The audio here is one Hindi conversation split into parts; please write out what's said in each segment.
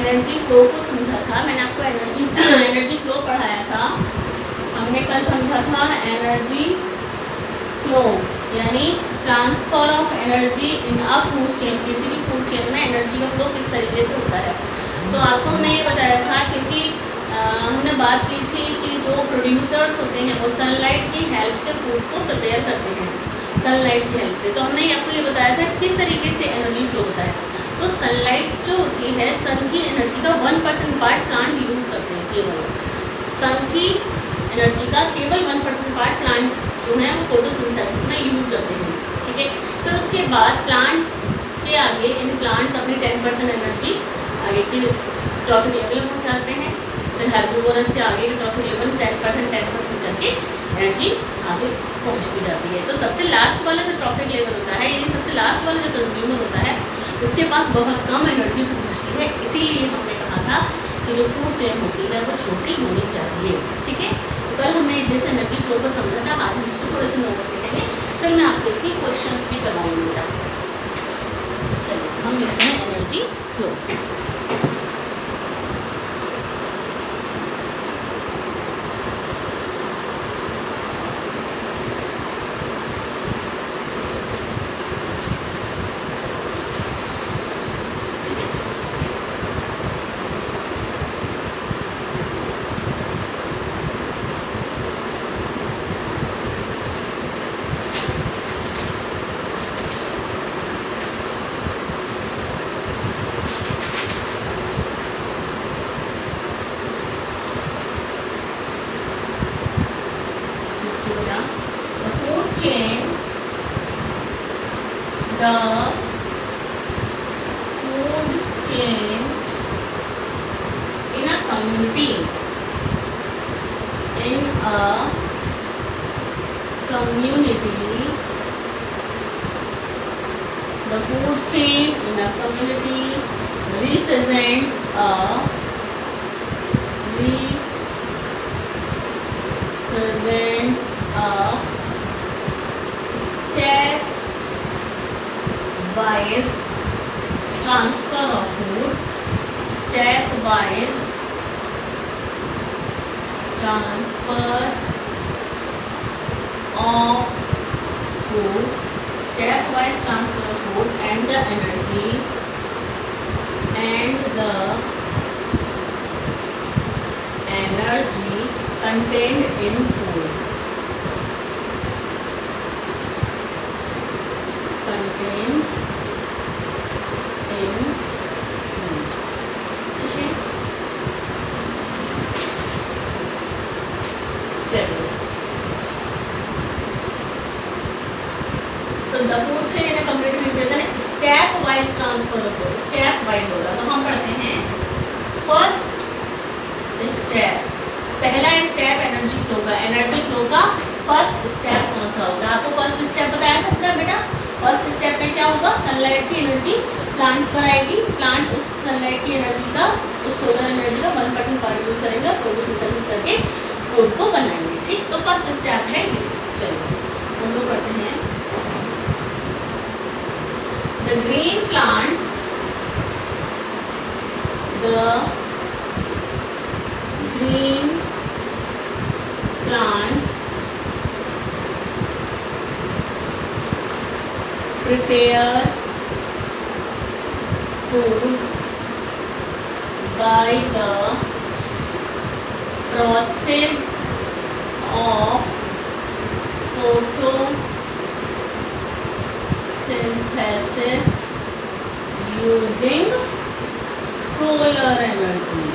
एनर्जी फ्लो को समझा था। मैंने आपको एनर्जी फ्लो पढ़ाया था। हमने कल समझा था एनर्जी फ्लो यानी transfer of energy in a food chain. किसी भी फूड चेन में एनर्जी का फ्लो किस तरीके से होता है। तो आपको हमने ये बताया था क्योंकि हमने बात की थी कि जो प्रोड्यूसर्स होते हैं वो सनलाइट की हेल्प से फूड को प्रिपेयर करते हैं, सनलाइट की हेल्प से। तो हमने आपको ये बताया था किस तरीके से एनर्जी फ्लो होता है। तो सनलाइट जो होती है, सन की एनर्जी का 1% पार्ट प्लांट यूज़ करते हैं। केवल सन की एनर्जी का केवल 1% पार्ट प्लांट्स जो हैं वो फोटोसिंथेसिस में यूज़ करते हैं। ठीक है, फिर उसके बाद प्लांट्स के आगे इन प्लांट्स अपनी 10% एनर्जी आगे की ट्रॉफिक लेवल में पहुँचाते हैं। फिर हर्बीवोरस से आगे की ट्रॉफिक लेवल 10% करके एनर्जी आगे पहुँचती जाती है। तो सबसे लास्ट वाला जो ट्रॉफिक लेवल होता है, यानी सबसे लास्ट वाला जो कंज्यूमर होता है, उसके पास बहुत कम एनर्जी पहुँचती है। इसीलिए हमने कहा था कि जो फूड चेन होती है वो छोटी होनी चाहिए। ठीक है, तो कल हमने जिस एनर्जी फ्लो को समझा था, आज हम उसको थोड़े से नोट्स लिखेंगे, फिर मैं आपको इसकी क्वेश्चंस भी करवाऊंगी। चलिए हम लिखते हैं energy flow. The food chain in a community represents a step-wise transfer of food, step-wise transfer of food, stepwise transfer of food and the energy contained in food, contained in food. ठीक है, चलिए तो द फूड चेन है complete represent step wise transfer of food. Step wise होगा तो हम पढ़ते हैं फर्स्ट स्टेप। पहला स्टेप एनर्जी फ्लो का, एनर्जी फ्लो का फर्स्ट स्टेप कौन सा होगा? आपको फर्स्ट स्टेप बताया था बेटा। फर्स्ट स्टेप में क्या होगा? सनलाइट की एनर्जी प्लांट्स पर आएगी। प्लांट्स उस सनलाइट की एनर्जी का, उस सोलर एनर्जी का 1% पार्ट यूज करेंगे, फोटोसिंथेसिस करके फूड को बनाएंगे। ठीक, तो फर्स्ट स्टेप है ये। चलिए हम लोग पढ़ते हैं the green plants prepare food by the process of photosynthesis using solar energy।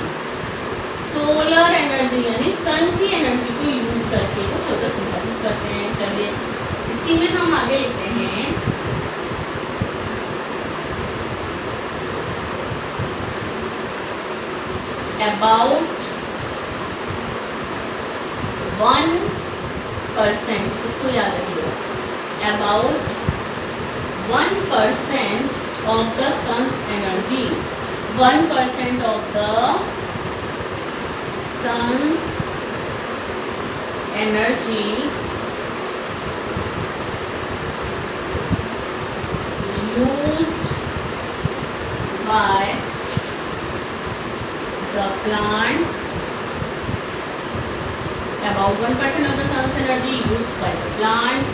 Solar energy यानी सन की एनर्जी को यूज करके वो फोटोसिंथेसिस करते हैं। चलिए इसी में हम आगे लिखते हैं about 1%, इसको याद रखिएगा, about 1% of the sun's energy, 1% of the sun's energy used by plants, about 1% of the sun's energy used by the plants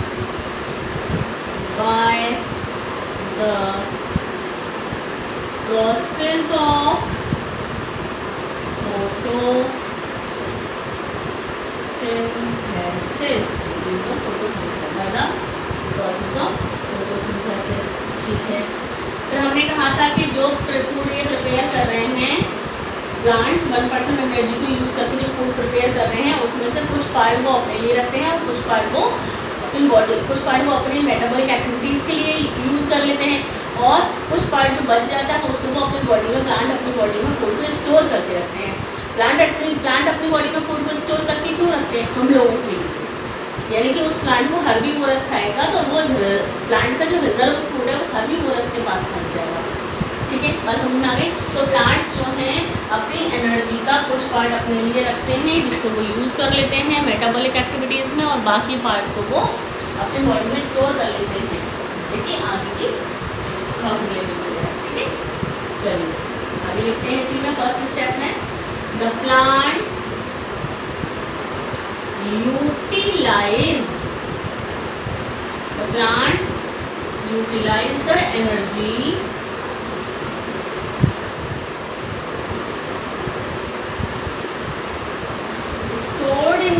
by the process of photosynthesis, use of photosynthesis, by the process of photosynthesis। ठीक है, फिर हमने कहा था कि जो फूड ये प्रिपेयर कर रहे हैं प्लांट्स 1% एनर्जी को यूज़ करके जो फूड प्रिपेयर कर रहे हैं उसमें से कुछ पार्ट वो अपने लिए रखते हैं और कुछ पार्ट वो अपनी बॉडी, कुछ पार्ट वो अपनी मेटाबॉलिक एक्टिविटीज़ के लिए यूज़ कर लेते हैं और कुछ पार्ट जो बच जाता है उसको वो अपनी बॉडी में, प्लांट अपनी बॉडी में फूड को स्टोर करके रखते हैं। प्लांट अपनी बॉडी में फूड को स्टोर करके क्यों रखते हैं? हम लोगों के लिए, यानी कि उस प्लांट को हर्बीवोरस खाएगा तो वो प्लांट का जो रिजर्व फूड है वो हर्बीवोरस के पास पहुँच जाएगा। ठीक है, बात समझ में आ गई। तो प्लांट्स जो हैं अपनी एनर्जी का कुछ पार्ट अपने लिए रखते हैं जिसको वो यूज़ कर लेते हैं मेटाबॉलिक एक्टिविटीज़ में और बाकी पार्ट को वो अपनी बॉडी में स्टोर कर लेते हैं जिससे कि आगे की प्रॉफिट लेवल हो जाए। ठीक है, चलिए आगे लिखते हैं। इसी में फर्स्ट स्टेप है the plants utilise the energy stored in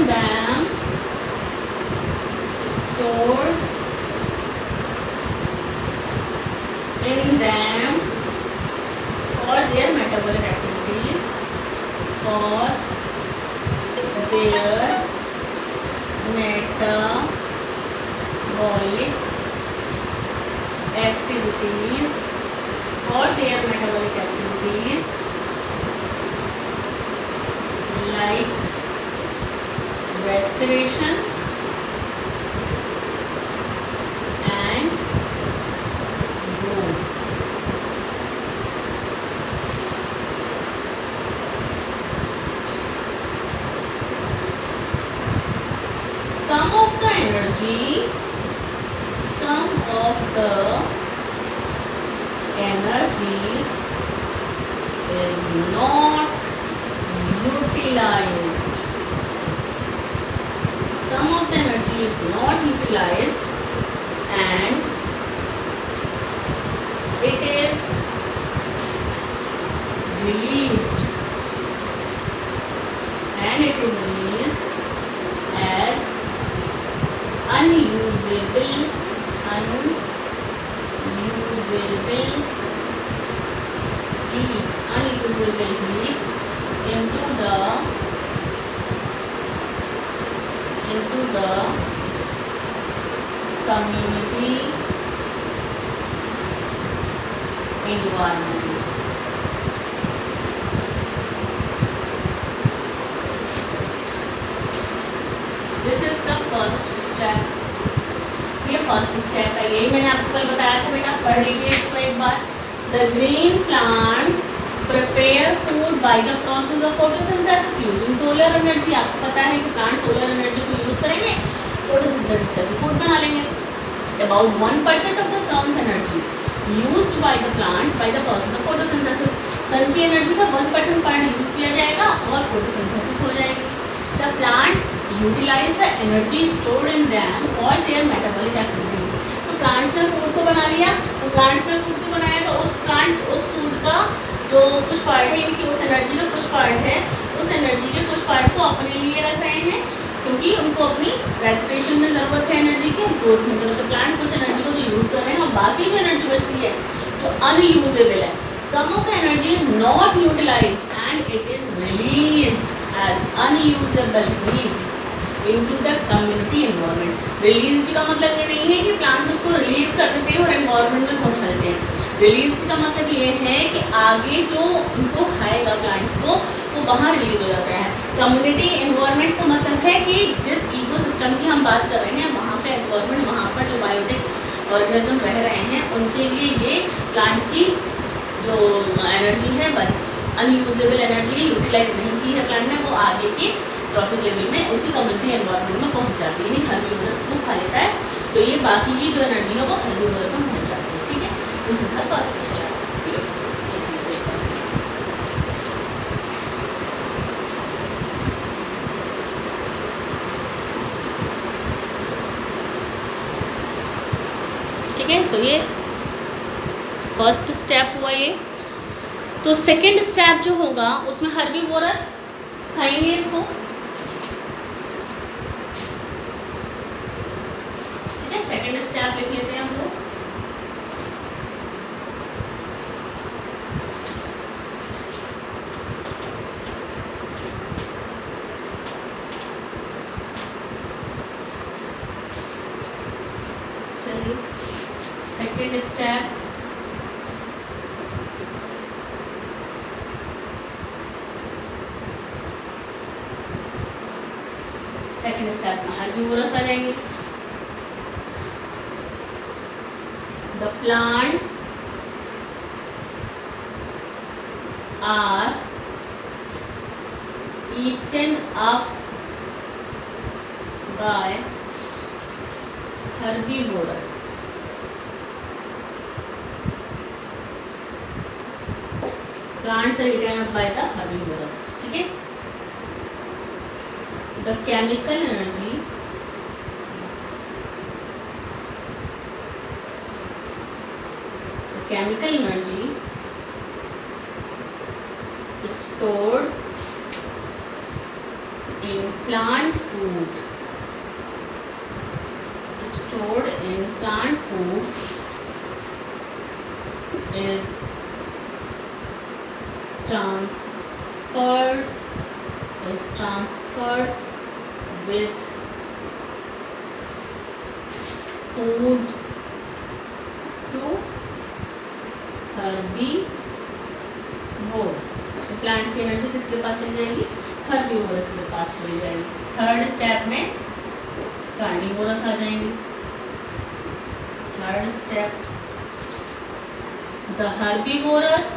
them for their metabolic activities, for their metabolic activities, like respiration and growth। Some of the energy is not utilized. Some of the energy is not utilized and it is released as unusable heat into the community environment। This is the first step। ये फर्स्ट स्टेप है, यही मैंने आपको कल बताया था बेटा, पढ़ लीजिए इसको एक बार। The green plants prepare food by the process of photosynthesis using solar energy। आपको पता है कि प्लांट सोलर एनर्जी को यूज करेंगे, फोटोसिंथेसिस करके फूड बना लेंगे। About 1% of the sun's energy used by the plants by the process of photosynthesis। सन की एनर्जी का 1% पार्ट यूज किया जाएगा और फोटोसिंथेसिस हो जाएगी। The plants utilize the energy stored in them for their metabolic activities। तो प्लांट्स ने फूड को बना लिया, तो प्लांट्स ने फूड को बनाया तो उस फूड का जो कुछ पार्ट है, यानी कि उस एनर्जी का कुछ पार्ट है, उस एनर्जी के कुछ पार्ट को अपने लिए रख रहे हैं क्योंकि उनको अपनी रेस्पिरेशन में ज़रूरत है एनर्जी की, ग्रोथ में ज़रूरत है। प्लांट कुछ एनर्जी को तो यूज़ कर रहे हैं और बाकी जो एनर्जी बचती है जो अनयूजेबल है, some of the energy is not utilised and it is released as unusable heat into the community environment. Released का मतलब ये नहीं है कि प्लांट उसको रिलीज कर देते हैं और एनवायरनमेंट में पहुँचा देते हैं। रिलीज का मतलब ये है कि आगे जो उनको खाएगा प्लांट्स को वो वहाँ रिलीज हो जाता है। कम्युनिटी एनवायरनमेंट का मतलब है कि जिस इकोसिस्टम की हम बात कर रहे हैं वहाँ का एनवायरनमेंट, वहाँ पर जो बायोटिक ऑर्गेनिज्म रह रहे हैं उनके लिए ये प्लांट की जो एनर्जी है अनयूजेबल एनर्जी है, यूटिलाइज नहीं की है प्लांट ने, वो आगे के ट्रॉफिक लेवल में उसी कम्युनिटी एनवायरनमेंट में पहुँच जाती है, यानी हर्बीवोरस को खा लेता है तो ये बाकी की जो एनर्जी है वो हर्बीवोरस में पहुँच जाती है। ठीक है, this is the first step. तो ये फर्स्ट स्टेप हुआ ये। तो सेकंड स्टेप जो होगा उसमें हर्बीवोरस खाएंगे इसको, ठीक है। सेकंड स्टेप लिख लेते हैं हम लोग। चलिए सेकंड स्टेप, सेकंड स्टेप में हर्बीवोरस आ जाएंगे। The plants are eaten up by herbivores. Plants are eaten up by the herbivores, ठीक है। The chemical energy stored in plant food is transferred with food to herbivores। Plant की एनर्जी किसके पास चली जाएगी? हर्बीवोरस के पास चली जाएगी। थर्ड स्टेप में कार्निवोरस आ जाएंगे। Third step, the herbivores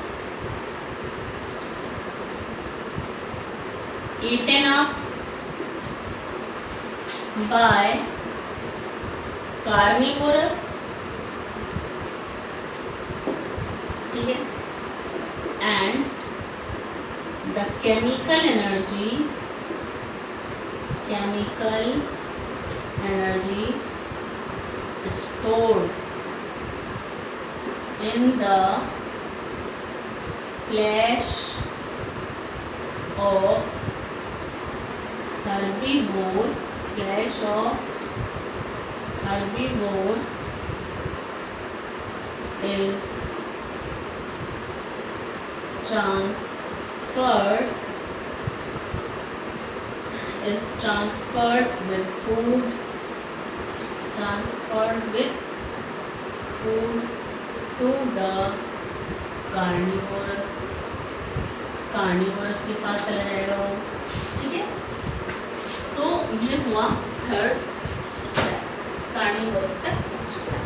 eaten up by carnivorous, ठीक है। and the chemical energy stored in the flesh of herbivores is transferred with food to the carnivorous के पास चला जाएगा वो, ठीक है। तो ये हुआ थर्ड स्टेप, कार्निवोरस तक पहुंच गया।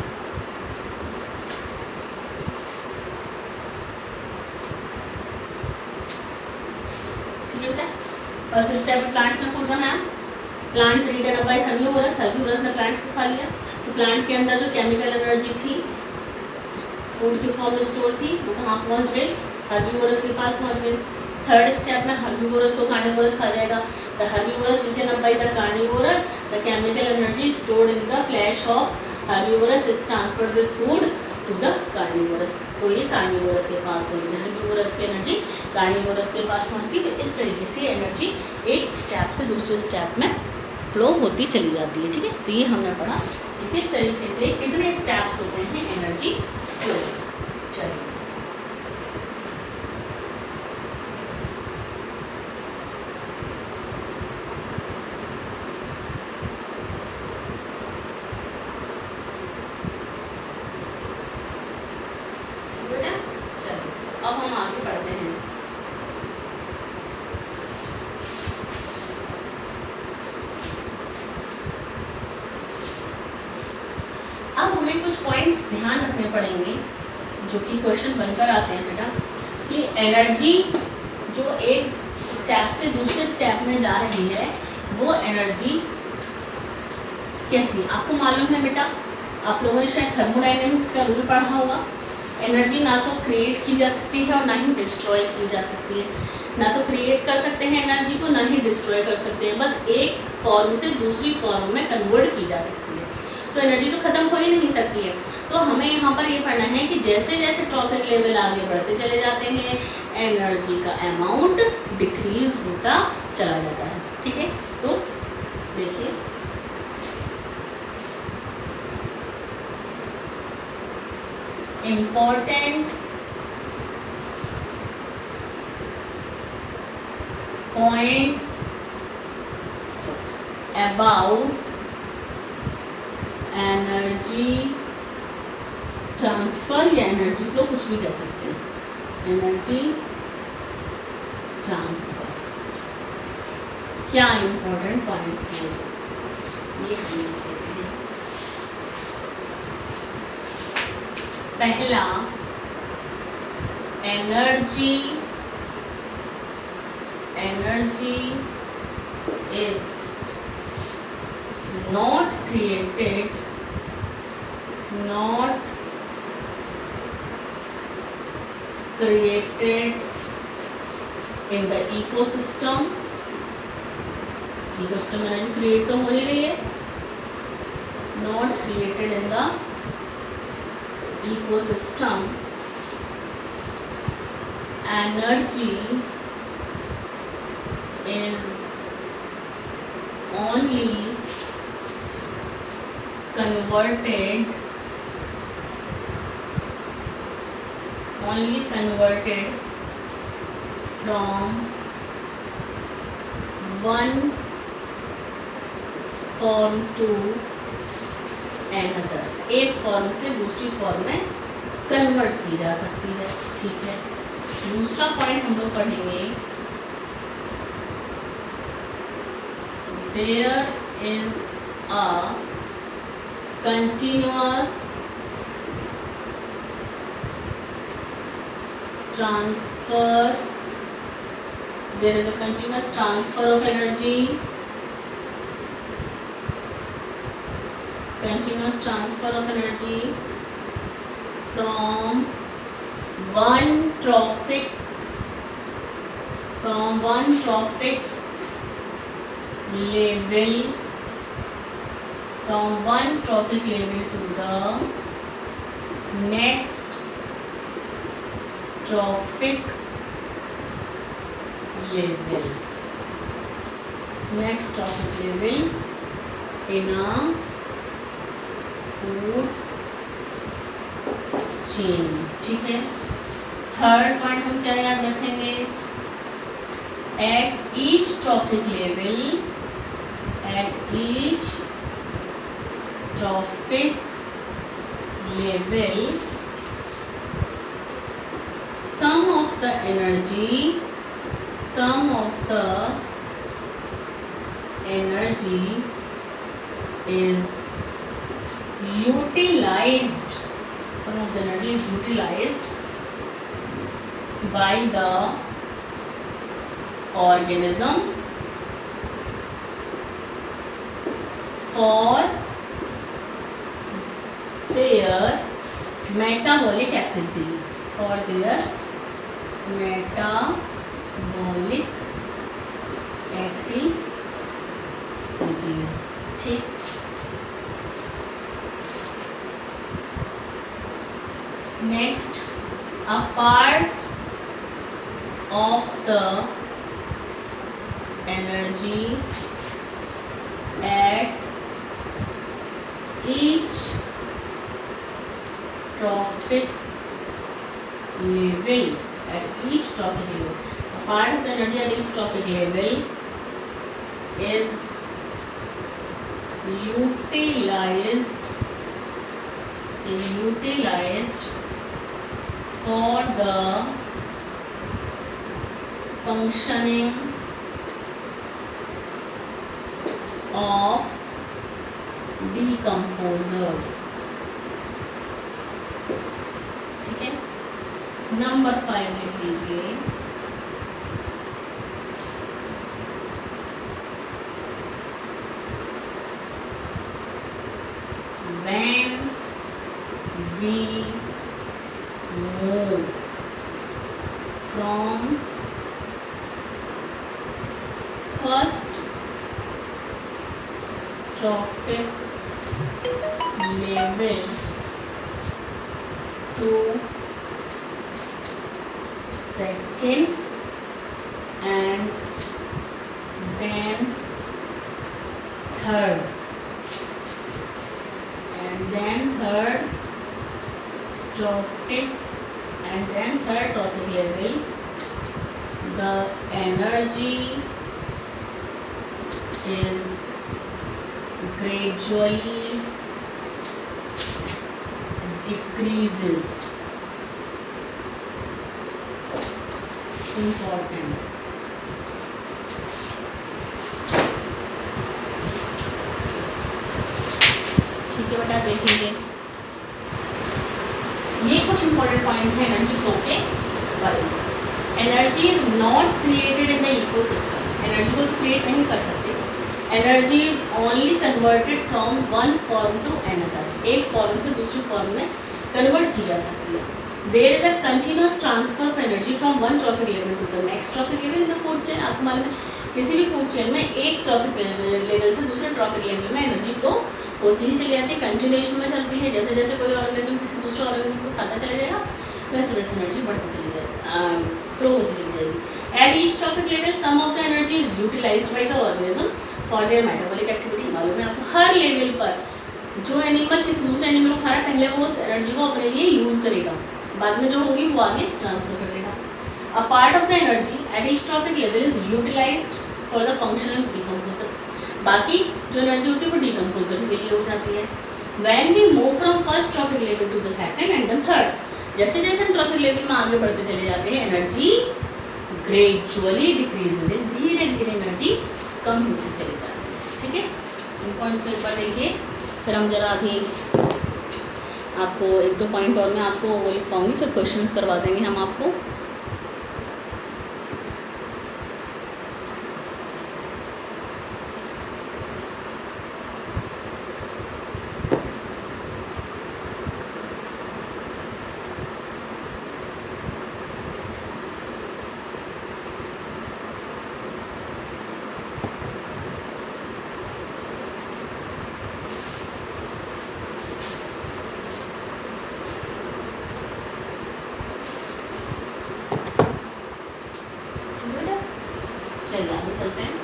ठीक है बेटा, फर्स्ट स्टेप प्लांट्स ने फूड बनाया, plants eaten up by herbivores ने प्लांट्स को खा लिया। तो प्लांट के अंदर जो केमिकल एनर्जी थी फूड के फॉर्म में स्टोर थी वो कहाँ पहुँच गई? हर्बीवोरस के पास पहुँच गई। थर्ड स्टेप में हर्बीवोरस को कार्निवोरस खा जाएगा। The herbivores eaten up by the carnivores, the chemical energy stored in the flesh of herbivores is transferred with food to the carnivores. तो ये कार्निवोरस के पास पहुँच गई, हर्बीवोरस की एनर्जी कार्निवोरस के पास पहुँच गई। तो इस तरीके से एनर्जी एक स्टेप से दूसरे स्टेप में फ्लो होती चली जाती है, ठीक है। तो ये हमने पढ़ा कि किस तरीके से कितने स्टेप्स होते हैं एनर्जी फ्लो। चलिए अब हम आगे बढ़ते हैं। अब हमें कुछ पॉइंट्स ध्यान रखने पड़ेंगे जो कि क्वेश्चन बनकर आते हैं बेटा, कि एनर्जी जो एक स्टेप से दूसरे स्टेप में जा रही है वो एनर्जी कैसी? आपको मालूम है बेटा, आप लोगों ने शायद थर्मोडायनेमिक्स का रूल पढ़ा होगा। एनर्जी ना तो क्रिएट की जा सकती है और ना ही डिस्ट्रॉय की जा सकती है। ना तो क्रिएट कर सकते हैं एनर्जी को, ना ही डिस्ट्रॉय कर सकते हैं, बस एक फॉर्म से दूसरी फॉर्म में कन्वर्ट की जा सकती है। तो एनर्जी तो खत्म हो ही नहीं सकती है। तो हमें यहाँ पर ये पढ़ना है कि जैसे जैसे ट्रॉफिक लेवल आगे बढ़ते चले जाते हैं, एनर्जी का अमाउंट डिक्रीज होता चला जाता है। ठीक है, तो देखिए important points about energy transfer या एनर्जी फ्लो, कुछ भी कह सकते हैं। एनर्जी ट्रांसफर क्या इंपॉर्टेंट पॉइंट्स हैं ये समझ सकते हैं। पहला, energy is not created in the ecosystem energy create तो हो नहीं रही है, not created in the ecosystem, energy is only converted from one form to another, एक फॉर्म से दूसरी फॉर्म में कन्वर्ट की जा सकती है। ठीक है, दूसरा पॉइंट हम लोग पढ़ेंगे, there is a continuous transfer of energy, from one trophic level to the next trophic level in a food chain। ठीक है, थर्ड पॉइंट हम क्या याद रखेंगे, at each trophic level some of the energy is utilized by the organisms for their metabolic activities, ठीक। Next, a part of the energy at each trophic level, a part of the energy at each trophic level is utilized for the functioning of decomposers। ठीक है, नंबर 5 लिख लीजिए, when we move from first trophic travel to second and then third, and then third trophic, and then third trophic level, the energy is gradually decreases. Important. ठीक है बेटा, देख लीजिए ये कुछ इंपॉर्टेंट पॉइंट्स हैं एनर्जी फ्लो के बारे में। Energy is not created in the ecosystem, energy को तो क्रिएट नहीं कर सकते। Energy is only converted from one form to another, एक फॉर्म से दूसरी फॉर्म में कन्वर्ट की जा सकती है। There is a continuous transfer of energy from one trophic level to the next trophic level in the food chain. आपको मालूम है किसी भी फूड चेन में एक ट्रॉफिक लेवल से दूसरे ट्रॉफिक लेवल में एनर्जी फ्लो होती ही चली जाती है, कंटिन्यूएशन में चलती है। जैसे जैसे कोई ऑर्गेनिज्म किसी दूसरे ऑर्गेनिज्म को खाता चला जाएगा वैसे वैसे एनर्जी बढ़ती चली जाएगी, फ्लो होती चली जाएगी। At each trophic level some of the energy is utilised by the organism for their metabolic activity. मालूम है आपको हर लेवल पर जो एनिमल किसी दूसरे एनिमल को खा रहा है पहले वो उस एनर्जी को अपने लिए यूज़ करेगा, बाद में जो होगी वो आगे ट्रांसफर कर देगा। A part of the energy at each trophic level is utilised for the function of decomposer. बाकी जो एनर्जी होती है वो डिकम्पोजर के लिए हो जाती है। When we move from first trophic level to the second and then third, जैसे जैसे हम ट्रॉफिक लेवल में आगे बढ़ते चले जाते हैं एनर्जी ग्रेजुअली डिक्रीजेज, धीरे धीरे एनर्जी कम होती चली जाती है। ठीक है, इन पॉइंट्स को एक बार देखिए, फिर हम जरा अभी आपको एक दो पॉइंट और मैं आपको वो लिखवाऊंगी, फिर क्वेश्चंस करवा देंगे हम आपको। चलिए आगे चलते हैं।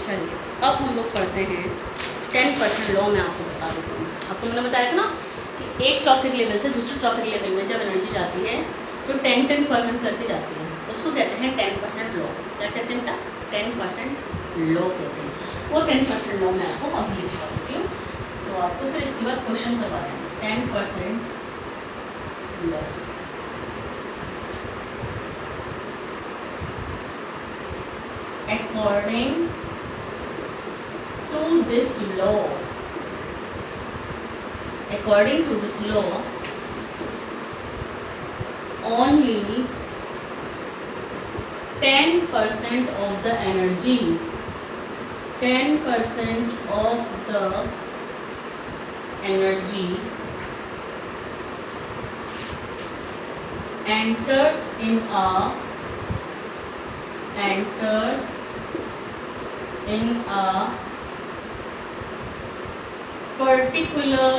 चलिए अब हम लोग पढ़ते हैं 10% लॉ। मैं आपको बता देती हूँ। आपको मैंने बताया था ना कि एक ट्रॉफिक लेवल से दूसरे ट्रॉफिक लेवल में जब एनर्जी जाती है तो 10% करके जाती है, उसको कहते हैं 10% लॉ। क्या कहते हैं? 10% लॉ कहते हैं। वो 10% लॉ मैं आपको अभी लिखवा देती हूँ, तो आपको फिर इसके बाद क्वेश्चन करवा देंगे। 10% law according to this law only 10% of the energy enters in a particular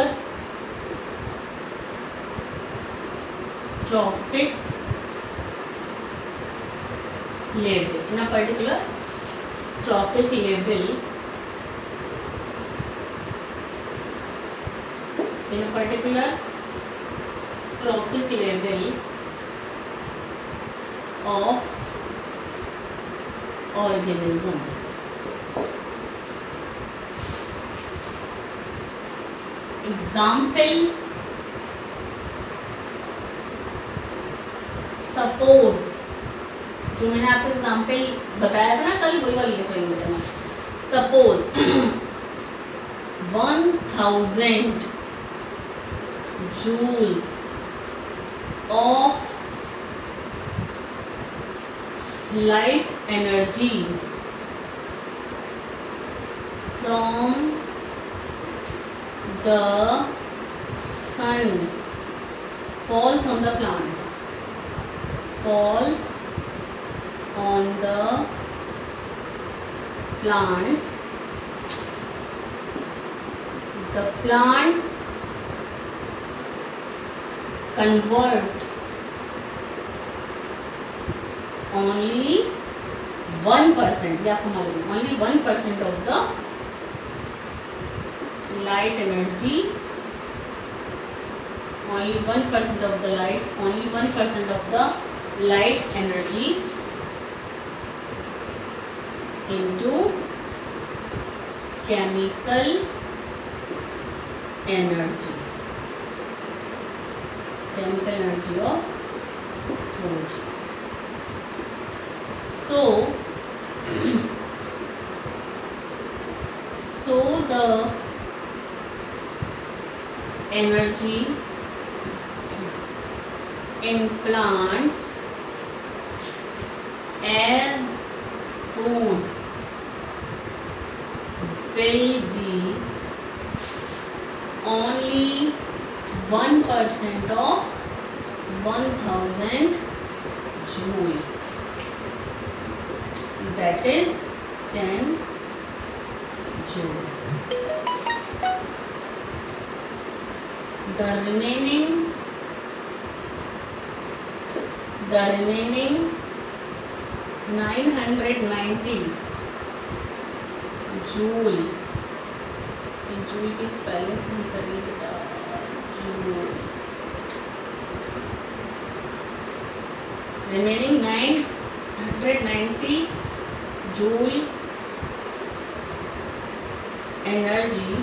trophic level, of organism. Example, suppose, जो मैंने आपको एग्जाम्पल बताया था ना कल, वही वाली लिख रही हूँ बेटा मैं। Suppose 1000 joules of light energy from the sun falls on the plants, falls on the plants. The plants convert only 1%, ये आपको मालूम है, only 1% of the light energy, only 1% of the light, only 1% of the light energy into chemical energy, chemical energy of food. So the energy in plants as food will be only 1% of 1000 joule, that is 10 joule. The remaining 990 joule, joule की स्पेलिंग सही करिए बेटा, joule, remaining 990 joule energy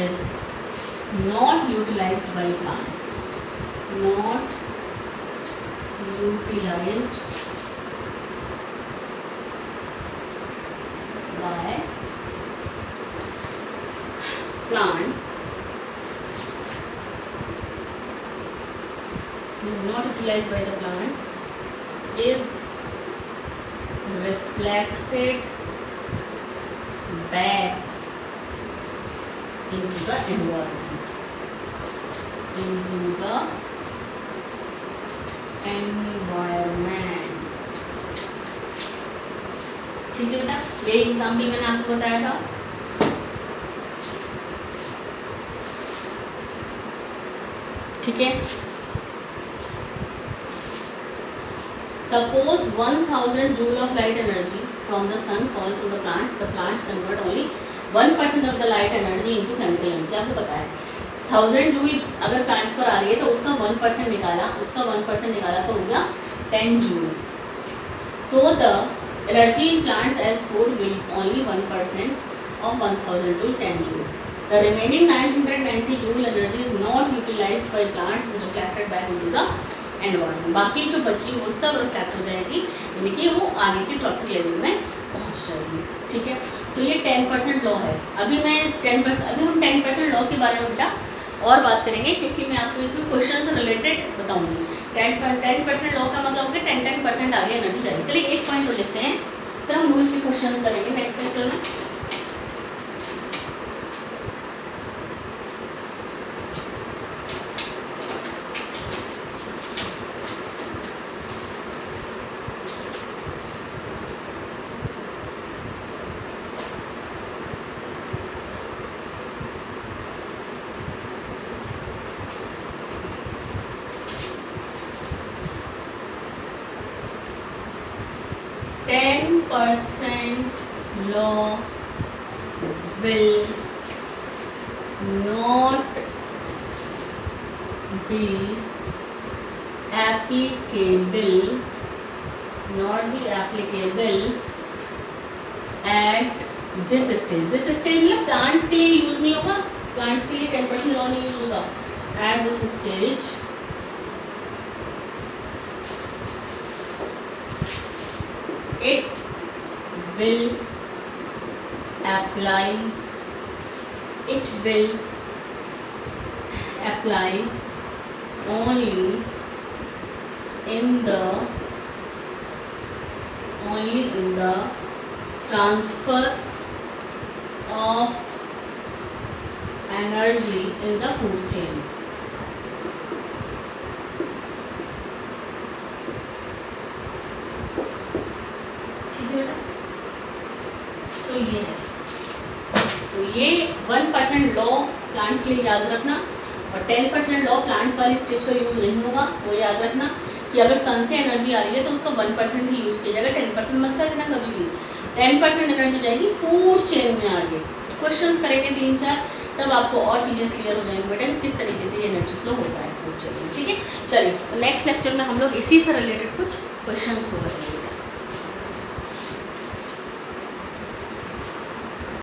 is not utilized by plants, not utilized by plants, which is not utilized by the plants, is reflected back into the environment, into the environment. ठीक है बेटा, ये एग्जाम्पल मैंने आपको बताया था। ठीक है, suppose 1000 joule of light energy from the sun falls on the plants convert only 1% of the light energy into chemical energy. आपको पता है 1000 जूल अगर प्लांट्स पर आ रही है तो उसका 1% निकाला, तो हो गया 10 joule. So the energy in plants as food will only 1% of 1000 joule, 10 joule. The remaining 990 joule energy is not utilized by plants, is reflected back into the environment. बाकी जो बची वो सब रिफ्लेक्ट हो जाएगी, यानी कि वो आगे की ट्रॉफिक लेवल में पहुंच जाएगी. ठीक है, तो ये 10% लॉ है. अभी हम 10% लॉ के बारे में बेटा और बात करेंगे, क्योंकि मैं आपको इसमें क्वेश्चन से रिलेटेड बताऊंगी. 10% लॉ का मतलब कि 10% आगे एनर्जी चाहिए. चलिए एक पॉइंट और लिखते हैं, फिर हम इसके क्वेश्चन करेंगे नेक्स्ट लेक्चर में. Law will not be applicable at this stage. This stage में प्लांट्स के लिए यूज नहीं होगा, प्लांट्स के लिए 10% लॉ नहीं यूज होगा। At this stage it will apply only in the transfer of energy in the food chain। तो ये 1% लॉ प्लांट्स के लिए याद रखना, और 10% लॉ प्लांट्स वाली स्टेज पर यूज़ नहीं होगा। वो याद रखना कि अगर सन से एनर्जी आ रही है तो उसका 1% ही यूज़ किया जाएगा, 10% मत कर देना कभी भी। 10% एनर्जी जाएगी फूड चेन में आगे। क्वेश्चंस करेंगे 3-4, तब आपको और चीज़ें क्लियर हो जाएंगी बेटा किस तरीके से ये एनर्जी फ्लो होता है फूड चेन में। ठीक है, चलिए नेक्स्ट लेक्चर में हम लोग इसी से रिलेटेड कुछ क्वेश्चंस को करेंगे।